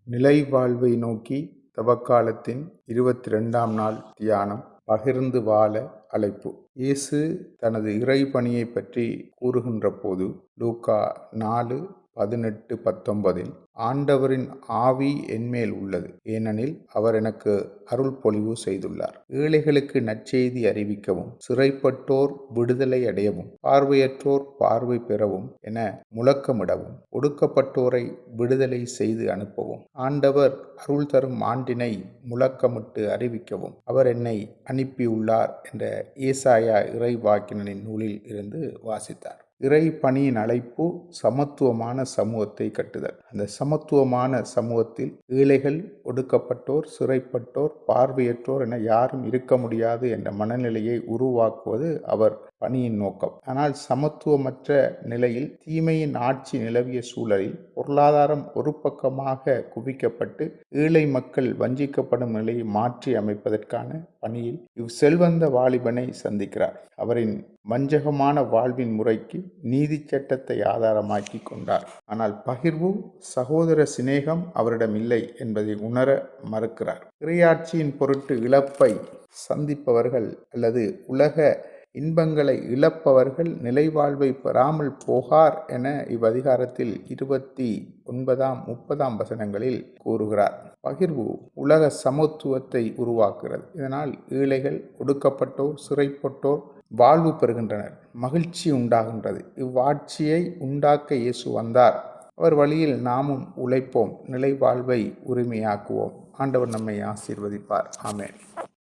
நிலைவாழ்வை நோக்கி தவக்காலத்தின் 22ஆம் நாள் தியானம். பகிர்ந்து வாழ அழைப்பு. இயேசு தனது இறைபணியை பற்றி கூறுகின்ற போது லூக்கா 4:18-19 ஆண்டவரின் ஆவி என்மேல் உள்ளது, ஏனெனில் அவர் எனக்கு அருள் பொழிவு செய்துள்ளார். ஏழைகளுக்கு நற்செய்தி அறிவிக்கவும், சிறைப்பட்டோர் விடுதலை அடையவும், பார்வையற்றோர் பார்வை பெறவும் என முழக்கமிடவும், ஒடுக்கப்பட்டோரை விடுதலை செய்து அனுப்பவும், ஆண்டவர் அருள் தரும் ஆண்டினை முழக்கமிட்டு அறிவிக்கவும் அவர் என்னை அனுப்பியுள்ளார் என்ற ஏசாயா இறைவாக்கினரின் நூலில் இருந்து வாசித்தார். இறை பணியின் அழைப்பு சமத்துவமான சமூகத்தை கட்டுதல். அந்த சமத்துவமான சமூகத்தில் ஏழைகள், ஒடுக்கப்பட்டோர், சிறைப்பட்டோர், பார்வையற்றோர் என யாரும் இருக்க முடியாது என்ற மனநிலையை உருவாக்குவது அவர் பணியின் நோக்கம். ஆனால் சமத்துவமற்ற நிலையில் தீமையின் ஆட்சி நிலவிய சூழலில் பொருளாதாரம் ஒரு பக்கமாக குவிக்கப்பட்டு ஏழை மக்கள் வஞ்சிக்கப்படும் நிலையை மாற்றி அமைப்பதற்கான பணியில் செல்வந்த வாலிபனை சந்திக்கிறார். அவரின் வஞ்சகமான வாழ்வின் முறைக்கு நீதி சட்டத்தை ஆதாரமாக்கி கொண்டார். ஆனால் பகிர்வு, சகோதர சிநேகம் அவரிடம் இல்லை என்பதை உணர மறுக்கிறார். இறையாட்சியின் பொருட்டு இழப்பை சந்திப்பவர்கள் அல்லது உலக இன்பங்களை இழப்பவர்கள் நிலைவாழ்வை பெறாமல் போகார் என இவ்வதிகாரத்தில் 29-30 வசனங்களில் கூறுகிறார். பகிர்வு உலக சமத்துவத்தை உருவாக்குகிறது. இதனால் ஏழைகள், ஒடுக்கப்பட்டோர், சிறைப்பட்டோர் வாழ்வு பெறுகின்றனர், மகிழ்ச்சி உண்டாகின்றது. இவ்வாட்சியை உண்டாக்க இயேசு வந்தார். அவர் வழியில் நாமும் உழைப்போம், நிலை வாழ்வை உரிமையாக்குவோம். ஆண்டவர் நம்மை ஆசீர்வதிப்பார். ஆமென்.